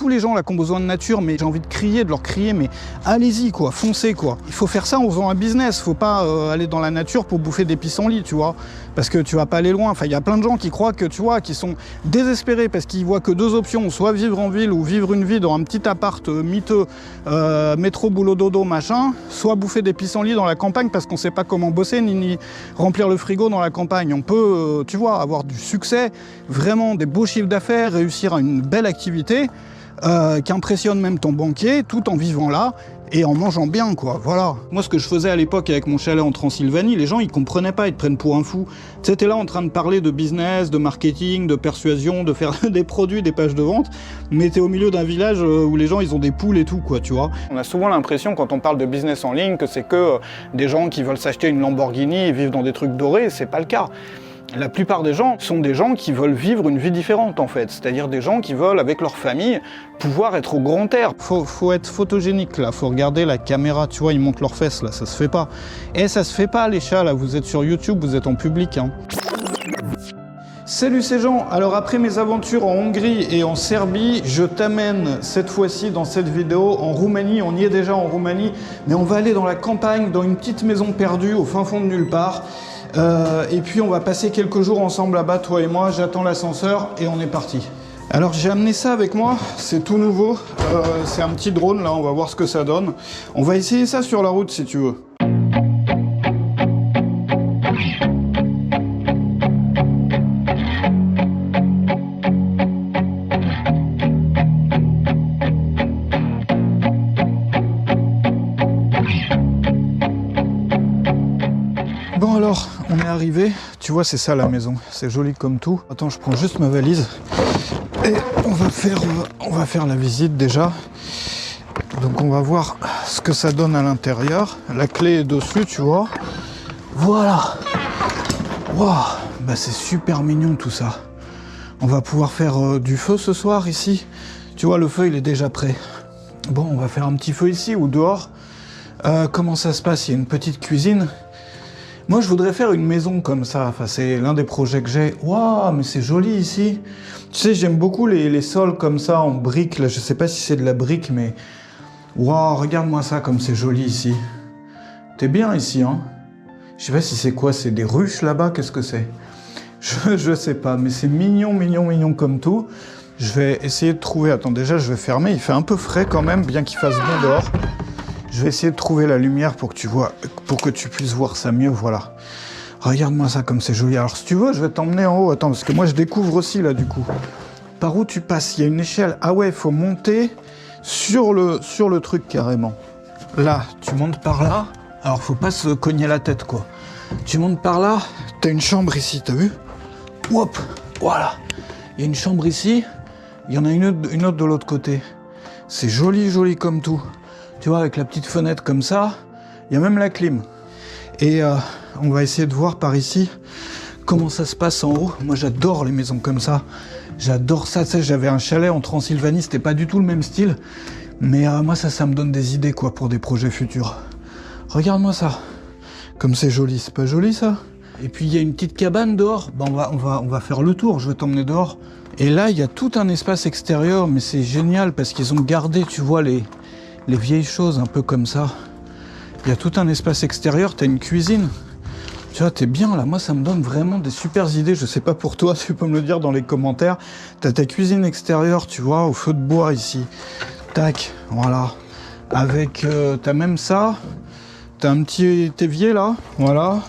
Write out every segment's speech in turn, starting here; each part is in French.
tous les gens là qui ont besoin de nature, mais j'ai envie de crier, de leur crier, mais allez-y quoi, foncez quoi. Il faut faire ça en faisant un business, faut pas aller dans la nature pour bouffer des pissenlits, tu vois, parce que tu vas pas aller loin. Enfin, il y a plein de gens qui croient que, tu vois, qui sont désespérés parce qu'ils voient que deux options, soit vivre en ville ou vivre une vie dans un petit appart miteux, métro, boulot, dodo, machin, soit bouffer des pissenlits dans la campagne parce qu'on sait pas comment bosser ni remplir le frigo dans la campagne. On peut, tu vois, avoir du succès, vraiment des beaux chiffres d'affaires, réussir à une belle activité qui impressionne même ton banquier tout en vivant là et en mangeant bien, quoi, voilà. Moi, ce que je faisais à l'époque avec mon chalet en Transylvanie, les gens, ils comprenaient pas, ils te prennent pour un fou. Tu sais, t'es là en train de parler de business, de marketing, de persuasion, de faire des produits, des pages de vente, mais t'es au milieu d'un village où les gens, ils ont des poules et tout, quoi, tu vois. On a souvent l'impression, quand on parle de business en ligne, que c'est que des gens qui veulent s'acheter une Lamborghini et vivre dans des trucs dorés, c'est pas le cas. La plupart des gens sont des gens qui veulent vivre une vie différente en fait, c'est-à-dire des gens qui veulent avec leur famille pouvoir être au grand air. Faut être photogénique là, faut regarder la caméra, tu vois, ils montent leurs fesses là, ça se fait pas. Et ça se fait pas les chats là, vous êtes sur YouTube, vous êtes en public hein. Salut c'est Jean, alors après mes aventures en Hongrie et en Serbie, je t'amène cette fois-ci dans cette vidéo en Roumanie, on y est déjà en Roumanie, mais on va aller dans la campagne, dans une petite maison perdue au fin fond de nulle part. Et puis on va passer quelques jours ensemble là-bas, toi et moi, j'attends l'ascenseur et on est parti. Alors j'ai amené ça avec moi, c'est tout nouveau, c'est un petit drone là, on va voir ce que ça donne. On va essayer ça sur la route si tu veux. Bon alors, on est arrivé, tu vois c'est ça la maison, c'est joli comme tout. Attends, je prends juste ma valise et on va faire la visite déjà. Donc on va voir ce que ça donne à l'intérieur. La clé est dessus, tu vois. Voilà. Waouh, bah c'est super mignon tout ça. On va pouvoir faire du feu ce soir ici. Tu vois, le feu il est déjà prêt. Bon, on va faire un petit feu ici ou dehors. Comment ça se passe? Il y a une petite cuisine. Moi, je voudrais faire une maison comme ça. Enfin, c'est l'un des projets que j'ai. Waouh, mais c'est joli ici. Tu sais, j'aime beaucoup les sols comme ça, en briques. Là, je sais pas si c'est de la brique, mais... Waouh, regarde-moi ça, comme c'est joli ici. T'es bien ici, hein? Je sais pas si c'est quoi, c'est des ruches là-bas, qu'est-ce que c'est? Je sais pas, mais c'est mignon, mignon, mignon comme tout. Je vais essayer de trouver... Attends, déjà, je vais fermer. Il fait un peu frais quand même, bien qu'il fasse bon dehors. Je vais essayer de trouver la lumière pour que tu vois, pour que tu puisses voir ça mieux, voilà. Regarde-moi ça comme c'est joli. Alors si tu veux, je vais t'emmener en haut. Attends, parce que moi je découvre aussi là du coup. Par où tu passes? Il y a une échelle. Ah ouais, il faut monter sur le truc carrément. Là, tu montes par là. Alors faut pas se cogner la tête quoi. Tu montes par là, t'as une chambre ici, t'as vu? Hop, voilà. Il y a une chambre ici, il y en a une autre de l'autre côté. C'est joli, joli comme tout. Tu vois, avec la petite fenêtre comme ça, il y a même la clim. Et on va essayer de voir par ici comment ça se passe en haut. Moi, j'adore les maisons comme ça. J'adore ça. Tu sais, j'avais un chalet en Transylvanie, c'était pas du tout le même style. Mais moi, ça me donne des idées, quoi, pour des projets futurs. Regarde-moi ça. Comme c'est joli. C'est pas joli, ça? Et puis, il y a une petite cabane dehors. Ben, on va faire le tour. Je vais t'emmener dehors. Et là, il y a tout un espace extérieur. Mais c'est génial parce qu'ils ont gardé, tu vois, les vieilles choses un peu comme ça. Il y a tout un espace extérieur, t'as une cuisine. Tu vois, t'es bien là. Moi, ça me donne vraiment des super idées. Je sais pas pour toi, tu peux me le dire dans les commentaires. T'as ta cuisine extérieure, tu vois, au feu de bois ici. Tac, voilà. Avec, t'as même ça. T'as un petit évier là, voilà.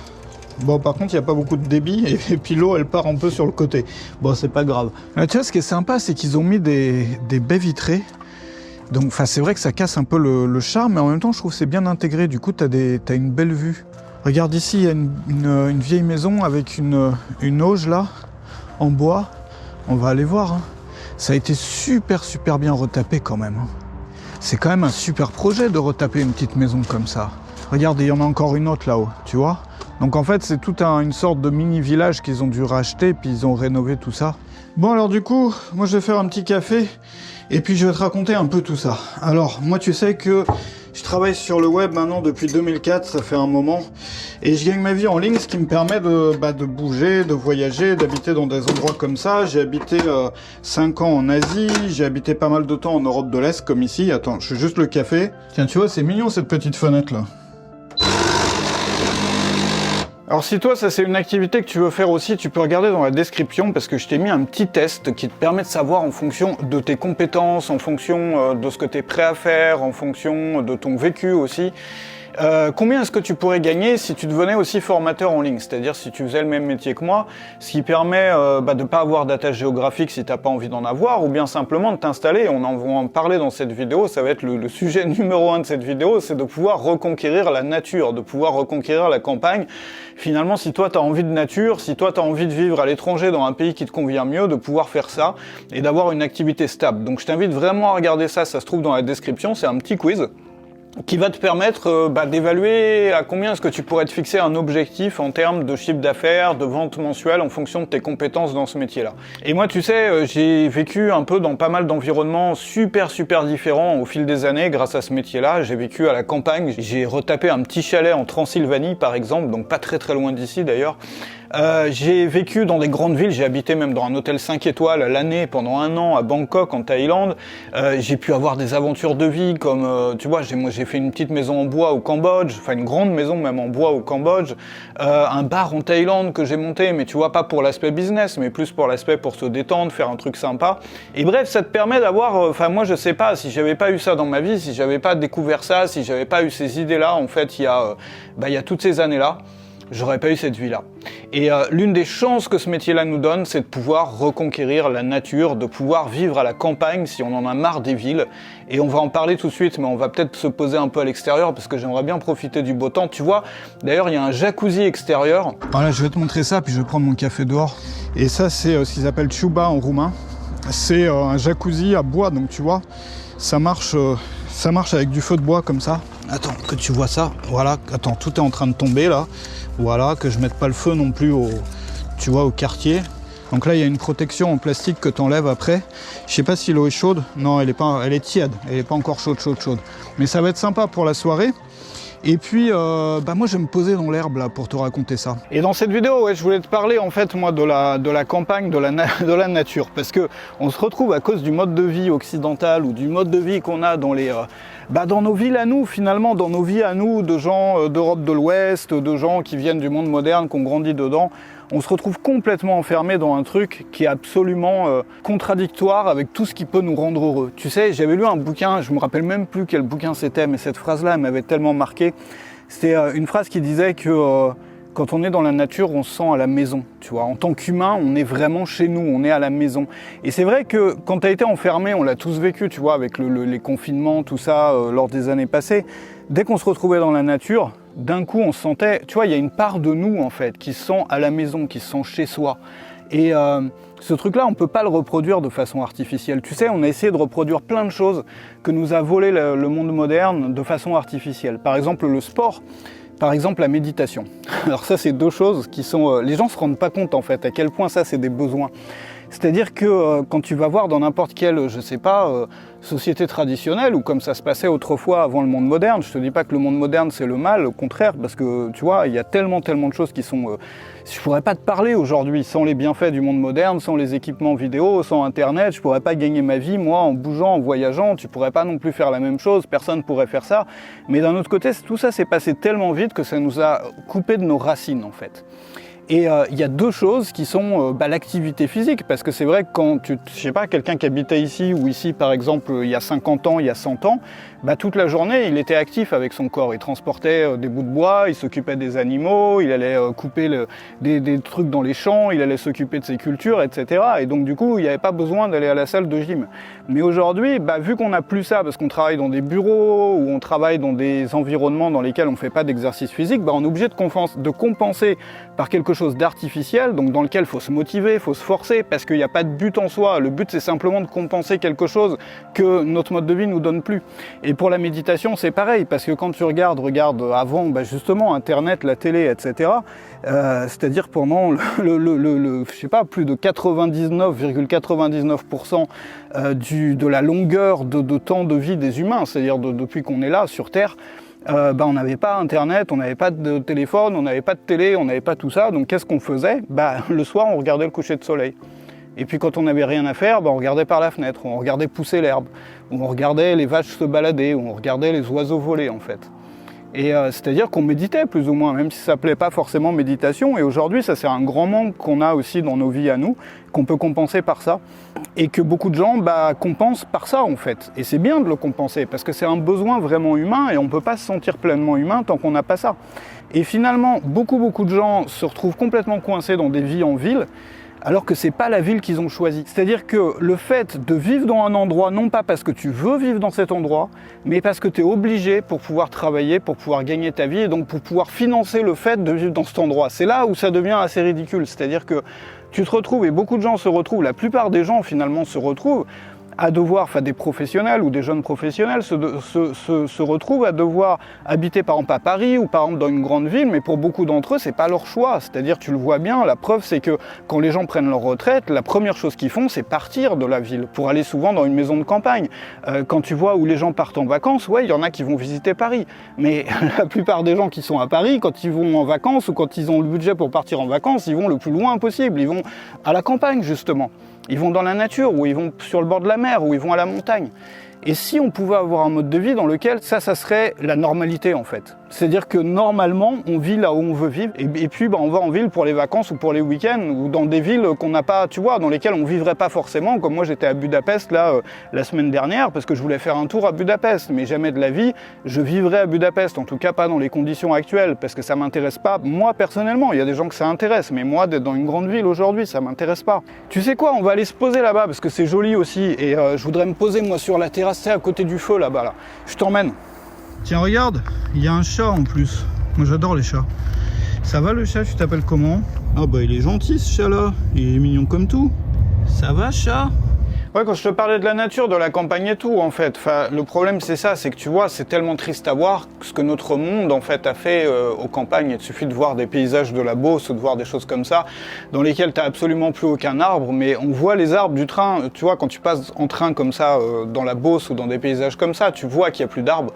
Bon, par contre, il n'y a pas beaucoup de débit. Et puis l'eau, elle part un peu sur le côté. Bon, c'est pas grave. Là, tu vois, ce qui est sympa, c'est qu'ils ont mis des baies vitrées. Donc, c'est vrai que ça casse un peu le charme, mais en même temps, je trouve que c'est bien intégré. Du coup, t'as une belle vue. Regarde ici, il y a une vieille maison avec une auge là, en bois. On va aller voir. Hein. Ça a été super, super bien retapé quand même. Hein. C'est quand même un super projet de retaper une petite maison comme ça. Regarde, il y en a encore une autre là-haut, tu vois. Donc en fait, c'est toute une sorte de mini-village qu'ils ont dû racheter, puis ils ont rénové tout ça. Bon, alors du coup, moi je vais faire un petit café. Et puis je vais te raconter un peu tout ça. Alors, moi tu sais que Je travaille sur le web maintenant depuis 2004, ça fait un moment, et je gagne ma vie en ligne, ce qui me permet de bouger, de voyager, d'habiter dans des endroits comme ça. J'ai habité 5 ans en Asie, j'ai habité pas mal de temps en Europe de l'Est, comme ici. Attends, je fais juste le café. Tiens, tu vois, c'est mignon cette petite fenêtre là. Alors si toi, ça c'est une activité que tu veux faire aussi, tu peux regarder dans la description parce que je t'ai mis un petit test qui te permet de savoir en fonction de tes compétences, en fonction de ce que tu es prêt à faire, en fonction de ton vécu aussi. Combien est-ce que tu pourrais gagner si tu devenais aussi formateur en ligne, c'est-à-dire si tu faisais le même métier que moi, ce qui permet de ne pas avoir d'attache géographique si tu n'as pas envie d'en avoir, ou bien simplement de t'installer, on en va en parler dans cette vidéo, ça va être le sujet numéro 1 de cette vidéo, c'est de pouvoir reconquérir la nature, de pouvoir reconquérir la campagne. Finalement, si toi tu as envie de nature, si toi tu as envie de vivre à l'étranger dans un pays qui te convient mieux, de pouvoir faire ça et d'avoir une activité stable. Donc je t'invite vraiment à regarder ça, ça se trouve dans la description, c'est un petit quiz qui va te permettre d'évaluer à combien est-ce que tu pourrais te fixer un objectif en termes de chiffre d'affaires, de vente mensuelle en fonction de tes compétences dans ce métier-là. Et moi, tu sais, j'ai vécu un peu dans pas mal d'environnements super différents au fil des années grâce à ce métier-là. J'ai vécu à la campagne, j'ai retapé un petit chalet en Transylvanie par exemple, donc pas très loin d'ici d'ailleurs. J'ai vécu dans des grandes villes, j'ai habité même dans un hôtel 5 étoiles l'année pendant 1 an à Bangkok en Thaïlande. J'ai pu avoir des aventures de vie comme, tu vois, j'ai fait une petite maison en bois au Cambodge, enfin une grande maison même en bois au Cambodge, un bar en Thaïlande que j'ai monté, mais tu vois, pas pour l'aspect business, mais plus pour l'aspect pour se détendre, faire un truc sympa. Et bref, ça te permet d'avoir, enfin moi je sais pas, si j'avais pas eu ça dans ma vie, si j'avais pas découvert ça, si j'avais pas eu ces idées-là, en fait, il y a toutes ces années-là, j'aurais pas eu cette vie-là. Et l'une des chances que ce métier-là nous donne, c'est de pouvoir reconquérir la nature, de pouvoir vivre à la campagne si on en a marre des villes. Et on va en parler tout de suite, mais on va peut-être se poser un peu à l'extérieur parce que j'aimerais bien profiter du beau temps. Tu vois, d'ailleurs, il y a un jacuzzi extérieur. Voilà, je vais te montrer ça, puis je vais prendre mon café dehors. Et ça, c'est ce qu'ils appellent chuba en roumain. C'est un jacuzzi à bois, donc tu vois, ça marche avec du feu de bois comme ça. Attends, que tu vois ça, voilà, attends, tout est en train de tomber là. Voilà, que je mette pas le feu non plus au quartier. Donc là, il y a une protection en plastique que tu enlèves après. Je sais pas si l'eau est chaude. Non, elle est tiède. Elle est pas encore chaude. Mais ça va être sympa pour la soirée. Et puis, moi, je vais me poser dans l'herbe là pour te raconter ça. Et dans cette vidéo, ouais, je voulais te parler en fait moi de la campagne, de la nature, parce que on se retrouve à cause du mode de vie occidental ou du mode de vie qu'on a dans les dans nos villes à nous, finalement, dans nos vies à nous, de gens d'Europe de l'Ouest, de gens qui viennent du monde moderne, qui ont grandi dedans, on se retrouve complètement enfermé dans un truc qui est absolument contradictoire avec tout ce qui peut nous rendre heureux. Tu sais, j'avais lu un bouquin, je me rappelle même plus quel bouquin c'était, mais cette phrase-là, elle m'avait tellement marqué. C'était une phrase qui disait que quand on est dans la nature, on se sent à la maison, tu vois. En tant qu'humain, on est vraiment chez nous, on est à la maison. Et c'est vrai que quand tu as été enfermé, on l'a tous vécu, tu vois, avec les confinements, tout ça, lors des années passées. Dès qu'on se retrouvait dans la nature, d'un coup, on se sentait, tu vois, il y a une part de nous, en fait, qui se sent à la maison, qui se sent chez soi. Et ce truc-là, on ne peut pas le reproduire de façon artificielle. Tu sais, on a essayé de reproduire plein de choses que nous a volé le monde moderne de façon artificielle. Par exemple, le sport. Par exemple, la méditation. Alors ça, c'est deux choses qui sont... les gens ne se rendent pas compte, en fait, à quel point ça, c'est des besoins. C'est-à-dire que quand tu vas voir dans n'importe quelle, je sais pas, société traditionnelle, ou comme ça se passait autrefois avant le monde moderne, je te dis pas que le monde moderne c'est le mal, au contraire, parce que tu vois, il y a tellement de choses qui sont... je pourrais pas te parler aujourd'hui sans les bienfaits du monde moderne, sans les équipements vidéo, sans Internet, je pourrais pas gagner ma vie, moi, en bougeant, en voyageant, tu pourrais pas non plus faire la même chose, personne pourrait faire ça. Mais d'un autre côté, tout ça s'est passé tellement vite que ça nous a coupé de nos racines, en fait. Et il y a deux choses qui sont l'activité physique, parce que c'est vrai que quand je sais pas, quelqu'un qui habitait ici ou ici par exemple il y a 50 ans, il y a 100 ans, toute la journée il était actif avec son corps, il transportait des bouts de bois, il s'occupait des animaux, il allait couper des trucs dans les champs, il allait s'occuper de ses cultures, etc. Et donc du coup il n'y avait pas besoin d'aller à la salle de gym. Mais aujourd'hui, vu qu'on n'a plus ça, parce qu'on travaille dans des bureaux ou on travaille dans des environnements dans lesquels on ne fait pas d'exercice physique, on est obligé de compenser par quelque chose d'artificiel, donc dans lequel il faut se motiver, il faut se forcer, parce qu'il n'y a pas de but en soi. Le but, c'est simplement de compenser quelque chose que notre mode de vie nous donne plus. Et pour la méditation, c'est pareil, parce que quand tu regarde avant, justement, Internet, la télé, etc., c'est-à-dire pendant je sais pas, plus de 99,99% de la longueur de temps de vie des humains, c'est-à-dire depuis qu'on est là sur Terre, on n'avait pas Internet, on n'avait pas de téléphone, on n'avait pas de télé, on n'avait pas tout ça. Donc qu'est-ce qu'on faisait? Le soir, on regardait le coucher de soleil. Et puis quand on n'avait rien à faire, on regardait par la fenêtre, on regardait pousser l'herbe, on regardait les vaches se balader, on regardait les oiseaux voler en fait. Et c'est-à-dire qu'on méditait plus ou moins, même si ça s'appelait pas forcément méditation. Et aujourd'hui, ça c'est un grand manque qu'on a aussi dans nos vies à nous, qu'on peut compenser par ça. Et que beaucoup de gens compensent par ça en fait. Et c'est bien de le compenser, parce que c'est un besoin vraiment humain et on ne peut pas se sentir pleinement humain tant qu'on n'a pas ça. Et finalement, beaucoup de gens se retrouvent complètement coincés dans des vies en ville, alors que c'est pas la ville qu'ils ont choisie. C'est-à-dire que le fait de vivre dans un endroit, non pas parce que tu veux vivre dans cet endroit, mais parce que tu es obligé pour pouvoir travailler, pour pouvoir gagner ta vie, et donc pour pouvoir financer le fait de vivre dans cet endroit. C'est là où ça devient assez ridicule. C'est-à-dire que tu te retrouves, et beaucoup de gens se retrouvent, la plupart des gens finalement se retrouvent, à devoir, des professionnels ou des jeunes professionnels se retrouvent à devoir habiter par exemple à Paris ou par exemple dans une grande ville, mais pour beaucoup d'entre eux, c'est pas leur choix. C'est-à-dire, tu le vois bien, la preuve c'est que quand les gens prennent leur retraite, la première chose qu'ils font, c'est partir de la ville pour aller souvent dans une maison de campagne. Quand tu vois où les gens partent en vacances, ouais, il y en a qui vont visiter Paris, mais la plupart des gens qui sont à Paris, quand ils vont en vacances ou quand ils ont le budget pour partir en vacances, ils vont le plus loin possible, ils vont à la campagne justement. Ils vont dans la nature, ou ils vont sur le bord de la mer, ou ils vont à la montagne. Et si on pouvait avoir un mode de vie dans lequel ça serait la normalité en fait. C'est-à-dire que normalement, on vit là où on veut vivre, et puis on va en ville pour les vacances ou pour les week-ends, ou dans des villes qu'on n'a pas, tu vois, dans lesquelles on vivrait pas forcément. Comme moi, j'étais à Budapest là la semaine dernière parce que je voulais faire un tour à Budapest, mais jamais de la vie je vivrais à Budapest. En tout cas, pas dans les conditions actuelles, parce que ça m'intéresse pas. Moi personnellement, il y a des gens que ça intéresse, mais moi, d'être dans une grande ville aujourd'hui, ça m'intéresse pas. Tu sais quoi, on va aller se poser là-bas parce que c'est joli aussi, et je voudrais me poser moi sur la terrasse, à côté du feu là-bas là. Je t'emmène. Tiens, regarde, il y a un chat en plus. Moi j'adore les chats. Ça va le chat, tu t'appelles comment? Ah il est gentil ce chat là, il est mignon comme tout. Ça va chat? Ouais, quand je te parlais de la nature, de la campagne et tout, en fait, le problème c'est ça, c'est que tu vois, c'est tellement triste à voir ce que notre monde en fait a fait aux campagnes. Il suffit de voir des paysages de la Beauce ou de voir des choses comme ça, dans lesquelles t'as absolument plus aucun arbre, mais on voit les arbres du train. Tu vois, quand tu passes en train comme ça dans la Beauce ou dans des paysages comme ça, tu vois qu'il n'y a plus d'arbres.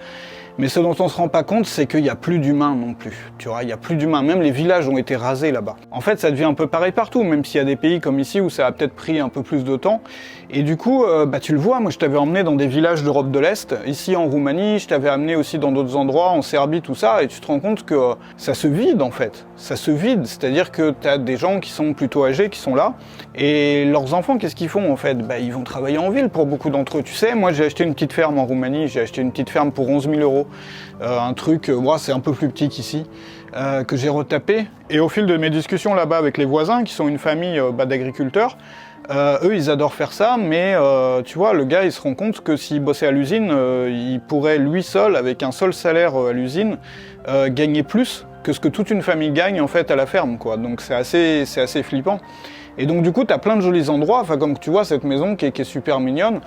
Mais ce dont on se rend pas compte, c'est qu'il n'y a plus d'humains non plus. Tu vois, il n'y a plus d'humains. Même les villages ont été rasés là-bas. En fait, ça devient un peu pareil partout, même s'il y a des pays comme ici où ça a peut-être pris un peu plus de temps. Et du coup, tu le vois, moi je t'avais emmené dans des villages d'Europe de l'Est, ici en Roumanie, je t'avais amené aussi dans d'autres endroits, en Serbie, tout ça, et tu te rends compte que ça se vide en fait. Ça se vide, c'est-à-dire que tu as des gens qui sont plutôt âgés, qui sont là, et leurs enfants, qu'est-ce qu'ils font en fait? Ils vont travailler en ville pour beaucoup d'entre eux. Tu sais, moi j'ai acheté une petite ferme en Roumanie, j'ai acheté une petite ferme pour 11 000 €. Un truc, c'est un peu plus petit qu'ici, que j'ai retapé. Et au fil de mes discussions là-bas avec les voisins, qui sont une famille d'agriculteurs, eux ils adorent faire ça, mais tu vois, le gars il se rend compte que s'il bossait à l'usine, il pourrait lui seul, avec un seul salaire à l'usine, gagner plus que ce que toute une famille gagne en fait à la ferme, quoi. Donc c'est assez flippant. Et donc du coup, tu as plein de jolis endroits, comme tu vois cette maison qui est super mignonne,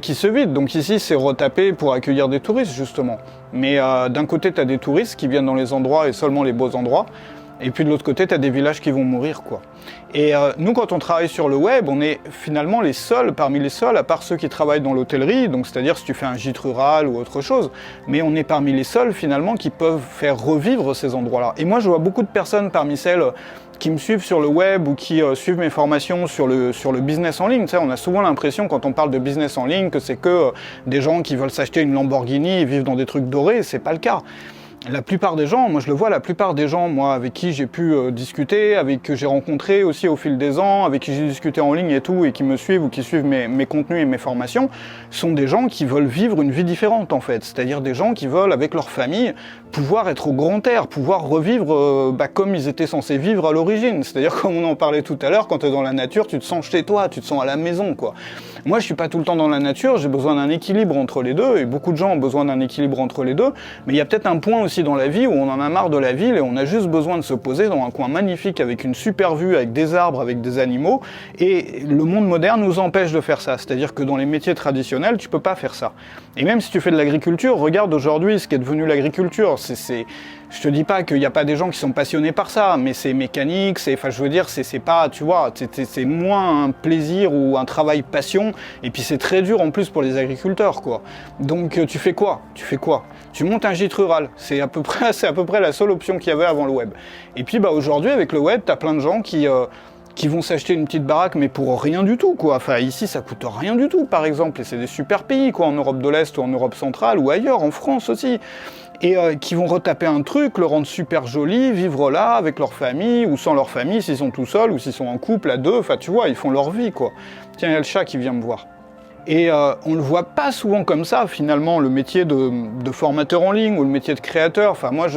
qui se vide. Donc ici, c'est retapé pour accueillir des touristes, justement. Mais d'un côté, tu as des touristes qui viennent dans les endroits et seulement les beaux endroits. Et puis de l'autre côté, tu as des villages qui vont mourir, quoi. Et nous, quand on travaille sur le web, on est finalement les seuls, parmi les seuls, à part ceux qui travaillent dans l'hôtellerie, donc c'est-à-dire si tu fais un gîte rural ou autre chose, mais on est parmi les seuls, finalement, qui peuvent faire revivre ces endroits-là. Et moi, je vois beaucoup de personnes parmi celles qui me suivent sur le web ou qui suivent mes formations sur le business en ligne. Tu sais, on a souvent l'impression, quand on parle de business en ligne, que c'est que des gens qui veulent s'acheter une Lamborghini et vivre dans des trucs dorés. C'est pas le cas. La plupart des gens, moi je le vois, la plupart des gens, moi avec qui j'ai pu discuter, que j'ai rencontré aussi au fil des ans, avec qui j'ai discuté en ligne et tout, et qui me suivent ou qui suivent mes contenus et mes formations, sont des gens qui veulent vivre une vie différente en fait. C'est-à-dire des gens qui veulent, avec leur famille, pouvoir être au grand air, pouvoir revivre comme ils étaient censés vivre à l'origine. C'est-à-dire, comme on en parlait tout à l'heure, quand tu es dans la nature, tu te sens chez toi, tu te sens à la maison, quoi. Moi je suis pas tout le temps dans la nature, j'ai besoin d'un équilibre entre les deux, et beaucoup de gens ont besoin d'un équilibre entre les deux, mais il y a peut-être un point aussi aussi dans la vie où on en a marre de la ville et on a juste besoin de se poser dans un coin magnifique avec une super vue, avec des arbres, avec des animaux, et le monde moderne nous empêche de faire ça. C'est-à-dire que dans les métiers traditionnels, tu peux pas faire ça. Et même si tu fais de l'agriculture, regarde aujourd'hui ce qu'est devenu l'agriculture. Je te dis pas qu'il n'y a pas des gens qui sont passionnés par ça, mais c'est mécanique, c'est pas, tu vois, c'est moins un plaisir ou un travail passion, et puis c'est très dur en plus pour les agriculteurs, quoi. Donc tu fais quoi? Tu montes un gîte rural, c'est à peu près la seule option qu'il y avait avant le web. Et puis aujourd'hui, avec le web, t'as plein de gens qui vont s'acheter une petite baraque, mais pour rien du tout, quoi. Enfin, ici, ça coûte rien du tout, par exemple, et c'est des super pays, quoi, en Europe de l'Est ou en Europe centrale, ou ailleurs, en France aussi. Et qui vont retaper un truc, le rendre super joli, vivre là, avec leur famille, ou sans leur famille, s'ils sont tout seuls, ou s'ils sont en couple, à deux, enfin, tu vois, ils font leur vie, quoi. Tiens, il y a le chat qui vient me voir. Et on le voit pas souvent comme ça, finalement, le métier de formateur en ligne, ou le métier de créateur. Enfin, moi,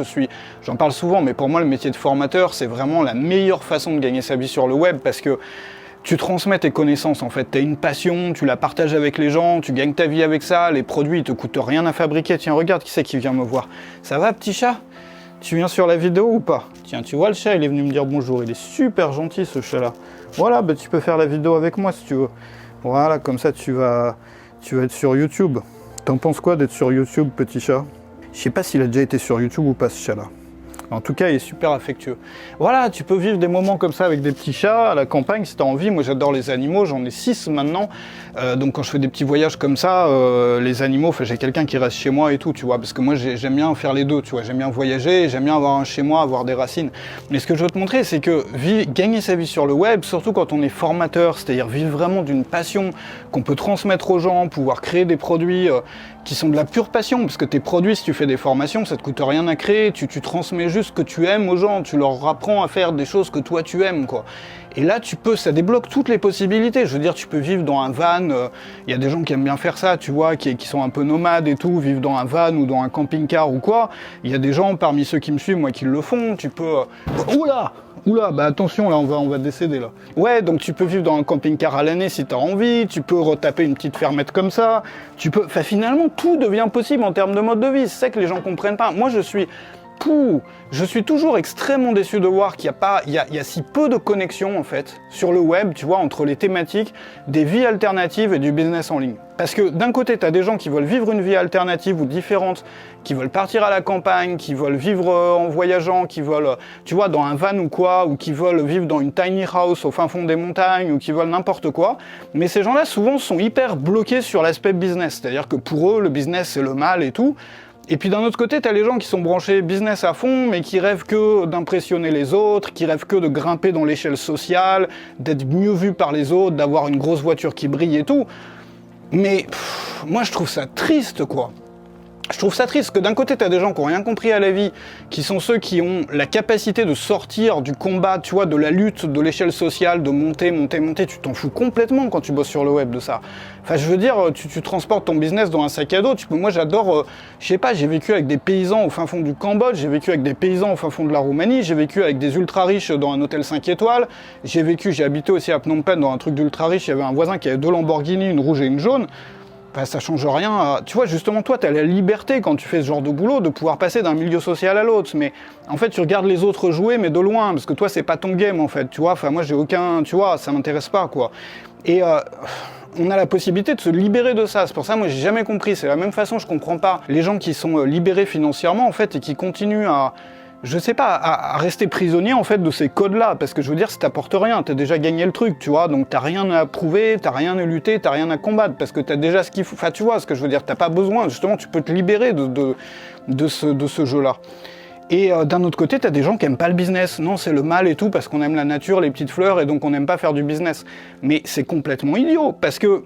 j'en parle souvent, mais pour moi, le métier de formateur, c'est vraiment la meilleure façon de gagner sa vie sur le web, parce que tu transmets tes connaissances, en fait. Tu as une passion, tu la partages avec les gens, tu gagnes ta vie avec ça, les produits, ils te coûtent rien à fabriquer. Tiens, regarde qui c'est qui vient me voir. Ça va, petit chat? Tu viens sur la vidéo ou pas? Tiens, tu vois le chat, il est venu me dire bonjour. Il est super gentil, ce chat-là. Voilà, bah, tu peux faire la vidéo avec moi, si tu veux. Voilà, comme ça, tu vas être sur YouTube. T'en penses quoi d'être sur YouTube, petit chat? Je sais pas s'il a déjà été sur YouTube ou pas, ce chat-là. En tout cas, il est super affectueux. Voilà, tu peux vivre des moments comme ça avec des petits chats à la campagne si tu as envie. Moi, j'adore les animaux, j'en ai 6 maintenant. Donc, quand je fais des petits voyages comme ça, les animaux, j'ai quelqu'un qui reste chez moi et tout, tu vois. Parce que moi, j'aime bien faire les deux, tu vois. J'aime bien voyager, j'aime bien avoir un chez moi, avoir des racines. Mais ce que je veux te montrer, c'est que gagner sa vie sur le web, surtout quand on est formateur, c'est-à-dire vivre vraiment d'une passion qu'on peut transmettre aux gens, pouvoir créer des produits qui sont de la pure passion. Parce que tes produits, si tu fais des formations, ça te coûte rien à créer, tu transmets juste ce que tu aimes aux gens, tu leur apprends à faire des choses que toi tu aimes, quoi. Et là, ça débloque toutes les possibilités. Je veux dire, tu peux vivre dans un van, y a des gens qui aiment bien faire ça, tu vois, qui sont un peu nomades et tout, vivre dans un van ou dans un camping-car ou quoi. Il y a des gens, parmi ceux qui me suivent, moi, qui le font. Tu peux... Oula, bah attention, là, on va décéder, là. Ouais, donc tu peux vivre dans un camping-car à l'année si t'as envie, tu peux retaper une petite fermette comme ça, Enfin, finalement, tout devient possible en termes de mode de vie. C'est ça que les gens comprennent pas. Moi, je suis toujours extrêmement déçu de voir qu'il y a si peu de connexion en fait sur le web, tu vois, entre les thématiques des vies alternatives et du business en ligne. Parce que d'un côté, tu as des gens qui veulent vivre une vie alternative ou différente, qui veulent partir à la campagne, qui veulent vivre en voyageant, qui veulent, tu vois, dans un van ou quoi, ou qui veulent vivre dans une tiny house au fin fond des montagnes, ou qui veulent n'importe quoi. Mais ces gens-là, souvent, sont hyper bloqués sur l'aspect business. C'est-à-dire que pour eux, le business, c'est le mal et tout. Et puis d'un autre côté, t'as les gens qui sont branchés business à fond, mais qui rêvent que d'impressionner les autres, qui rêvent que de grimper dans l'échelle sociale, d'être mieux vu par les autres, d'avoir une grosse voiture qui brille et tout. Mais moi je trouve ça triste, quoi. Je trouve ça triste, parce que d'un côté, t'as des gens qui n'ont rien compris à la vie, qui sont ceux qui ont la capacité de sortir du combat, tu vois, de la lutte, de l'échelle sociale, de monter, tu t'en fous complètement quand tu bosses sur le web de ça. Enfin, je veux dire, tu transportes ton business dans un sac à dos, moi j'adore, je sais pas, j'ai vécu avec des paysans au fin fond du Cambodge, j'ai vécu avec des paysans au fin fond de la Roumanie, j'ai vécu avec des ultra riches dans un hôtel 5 étoiles, j'ai habité aussi à Phnom Penh dans un truc d'ultra riche, il y avait un voisin qui avait 2 Lamborghini, une rouge et une jaune. Bah, ça change rien. Tu vois, justement, toi, tu as la liberté, quand tu fais ce genre de boulot, de pouvoir passer d'un milieu social à l'autre. Mais en fait, tu regardes les autres jouer, mais de loin, parce que toi, c'est pas ton game, en fait. Tu vois, enfin, moi, j'ai aucun... Tu vois, ça m'intéresse pas, quoi. Et on a la possibilité de se libérer de ça. C'est pour ça, moi, j'ai jamais compris. C'est la même façon, je comprends pas les gens qui sont libérés financièrement, en fait, et qui continuent à... Je sais pas, à rester prisonnier en fait de ces codes-là, parce que je veux dire, ça t'apporte rien, t'as déjà gagné le truc, tu vois, donc t'as rien à prouver, t'as rien à lutter, t'as rien à combattre, parce que t'as déjà ce qu'il faut, enfin tu vois ce que je veux dire, t'as pas besoin, justement, tu peux te libérer de ce jeu-là. Et d'un autre côté, t'as des gens qui aiment pas le business, non, c'est le mal et tout, parce qu'on aime la nature, les petites fleurs, et donc on n'aime pas faire du business. Mais c'est complètement idiot, parce que...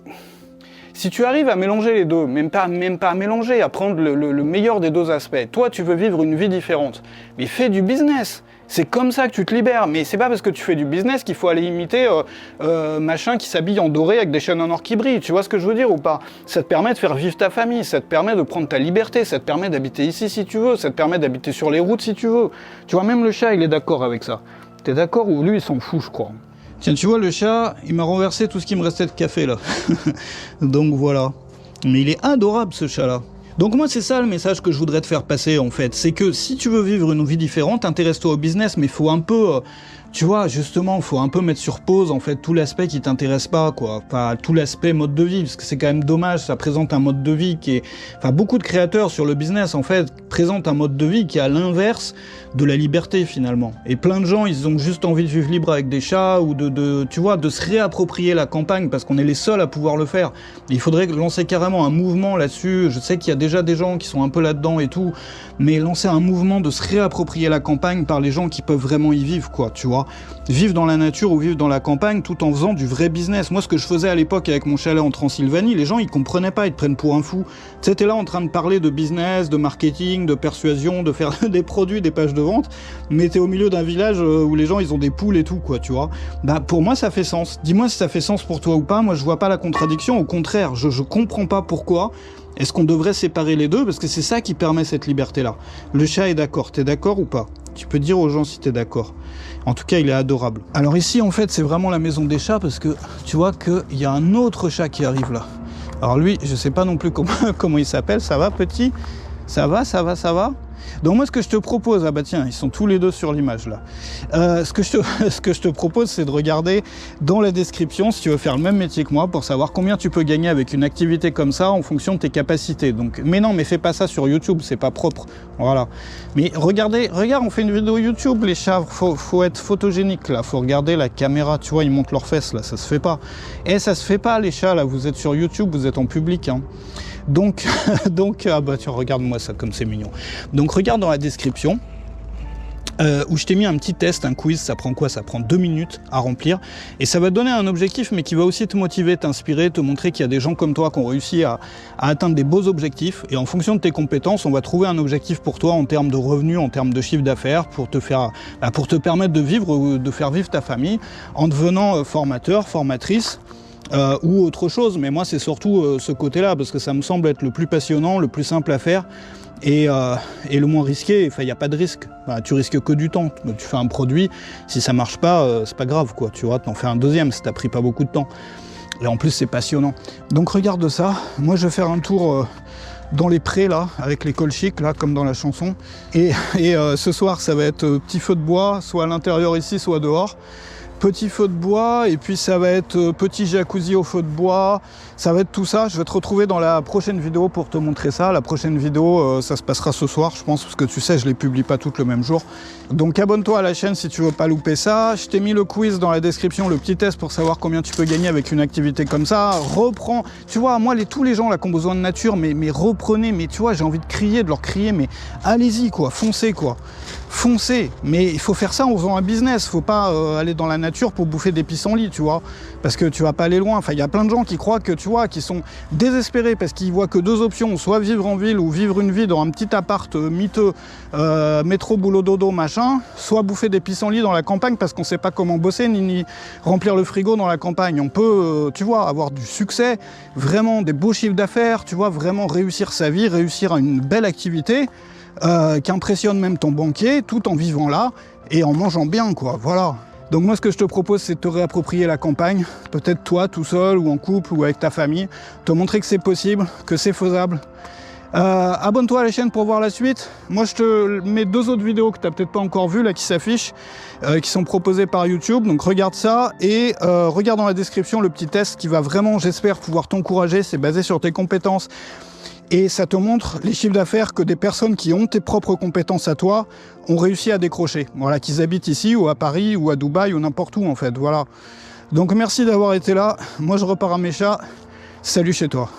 Si tu arrives à mélanger les deux, même pas à mélanger, à prendre le meilleur des deux aspects, toi tu veux vivre une vie différente, mais fais du business. C'est comme ça que tu te libères, mais c'est pas parce que tu fais du business qu'il faut aller imiter machin qui s'habille en doré avec des chaînes en or qui brillent, tu vois ce que je veux dire ou pas? Ça te permet de faire vivre ta famille, ça te permet de prendre ta liberté, ça te permet d'habiter ici si tu veux, ça te permet d'habiter sur les routes si tu veux. Tu vois, même le chat il est d'accord avec ça. T'es d'accord ou lui il s'en fout je crois. Tiens, tu vois, le chat, il m'a renversé tout ce qui me restait de café, là. Donc voilà. Mais il est adorable, ce chat-là. Donc moi c'est ça le message que je voudrais te faire passer en fait, c'est que si tu veux vivre une vie différente, intéresse-toi au business, mais il faut un peu... tu vois, justement, faut un peu mettre sur pause, en fait, tout l'aspect qui t'intéresse pas, quoi. Enfin, tout l'aspect mode de vie, parce que c'est quand même dommage, ça présente un mode de vie qui est... Enfin, beaucoup de créateurs sur le business, en fait, présentent un mode de vie qui est à l'inverse de la liberté, finalement. Et plein de gens, ils ont juste envie de vivre libre avec des chats, ou tu vois, de se réapproprier la campagne, parce qu'on est les seuls à pouvoir le faire. Et il faudrait lancer carrément un mouvement là-dessus. Je sais qu'il y a déjà des gens qui sont un peu là-dedans et tout, mais lancer un mouvement de se réapproprier la campagne par les gens qui peuvent vraiment y vivre, quoi, tu vois. Vivre dans la nature ou vivre dans la campagne tout en faisant du vrai business. Moi, ce que je faisais à l'époque avec mon chalet en Transylvanie, les gens, ils comprenaient pas, ils te prennent pour un fou. Tu sais, t'es là en train de parler de business, de marketing, de persuasion, de faire des produits, des pages de vente, mais t'es au milieu d'un village où les gens, ils ont des poules et tout, quoi, tu vois. Bah, pour moi, ça fait sens. Dis-moi si ça fait sens pour toi ou pas. Moi, je vois pas la contradiction. Au contraire, je comprends pas pourquoi. Est-ce qu'on devrait séparer les deux? Parce que c'est ça qui permet cette liberté-là. Le chat est d'accord. T'es d'accord ou pas? Tu peux dire aux gens si t'es d'accord. En tout cas, il est adorable. Alors ici, en fait, c'est vraiment la maison des chats parce que tu vois qu'il y a un autre chat qui arrive là. Alors lui, je sais pas non plus comment il s'appelle. Ça va, petit? Ça va? Donc moi, ce que je te propose, ah bah tiens, ils sont tous les deux sur l'image là. Ce que je te propose, c'est de regarder dans la description si tu veux faire le même métier que moi pour savoir combien tu peux gagner avec une activité comme ça en fonction de tes capacités. Donc, mais non, mais fais pas ça sur YouTube, c'est pas propre. Voilà. Mais regarde, on fait une vidéo YouTube, les chats, faut être photogénique là, faut regarder la caméra, tu vois, ils montent leurs fesses là, ça se fait pas. Et ça se fait pas les chats là, vous êtes sur YouTube, vous êtes en public, hein. Donc, ah bah tiens, regarde-moi ça comme c'est mignon. Donc regarde dans la description où je t'ai mis un petit test, un quiz, ça prend quoi? Ça prend 2 minutes à remplir et ça va te donner un objectif mais qui va aussi te motiver, t'inspirer, te montrer qu'il y a des gens comme toi qui ont réussi à atteindre des beaux objectifs et en fonction de tes compétences, on va trouver un objectif pour toi en termes de revenus, en termes de chiffre d'affaires pour te permettre de vivre, de faire vivre ta famille en devenant formateur, formatrice. Ou autre chose, mais moi c'est surtout ce côté-là, parce que ça me semble être le plus passionnant, le plus simple à faire, et le moins risqué. Enfin, il n'y a pas de risque, tu risques que du temps. Tu fais un produit, si ça marche pas, c'est pas grave, quoi. Tu vois, t'en fais un deuxième, si t'as pris pas beaucoup de temps. Et en plus, c'est passionnant. Donc regarde ça, moi je vais faire un tour dans les prés, là, avec les colchiques, là, comme dans la chanson. Et ce soir, ça va être petit feu de bois, soit à l'intérieur ici, soit dehors. Petit feu de bois, et puis ça va être petit jacuzzi au feu de bois, ça va être tout ça. Je vais te retrouver dans la prochaine vidéo pour te montrer ça. La prochaine vidéo, ça se passera ce soir, je pense, parce que tu sais, je les publie pas toutes le même jour. Donc abonne-toi à la chaîne si tu veux pas louper ça. Je t'ai mis le quiz dans la description, le petit test pour savoir combien tu peux gagner avec une activité comme ça. Reprends, tu vois, moi, tous les gens là qui ont besoin de nature, mais reprenez, mais tu vois, j'ai envie de crier, de leur crier, mais allez-y, quoi, foncez, quoi. Foncez, mais il faut faire ça en faisant un business, faut pas aller dans la nature pour bouffer des pissenlits, tu vois, parce que tu vas pas aller loin. Enfin, il y a plein de gens qui croient que, tu vois, qui sont désespérés parce qu'ils voient que 2 options, soit vivre en ville ou vivre une vie dans un petit appart miteux, métro, boulot, dodo, machin, soit bouffer des pissenlits dans la campagne parce qu'on sait pas comment bosser ni remplir le frigo dans la campagne. On peut, tu vois, avoir du succès, vraiment des beaux chiffres d'affaires, tu vois, vraiment réussir sa vie, réussir une belle activité. Qui impressionne même ton banquier, tout en vivant là et en mangeant bien, quoi, voilà. Donc moi, ce que je te propose, c'est de te réapproprier la campagne, peut-être toi, tout seul, ou en couple, ou avec ta famille, te montrer que c'est possible, que c'est faisable. Abonne-toi à la chaîne pour voir la suite. Moi, je te mets 2 autres vidéos que tu n'as peut-être pas encore vues, là, qui s'affichent, qui sont proposées par YouTube, donc regarde ça, et regarde dans la description le petit test qui va vraiment, j'espère, pouvoir t'encourager, c'est basé sur tes compétences. Et ça te montre les chiffres d'affaires que des personnes qui ont tes propres compétences à toi ont réussi à décrocher. Voilà, qu'ils habitent ici, ou à Paris, ou à Dubaï, ou n'importe où, en fait. Voilà. Donc merci d'avoir été là. Moi, je repars à mes chats. Salut chez toi.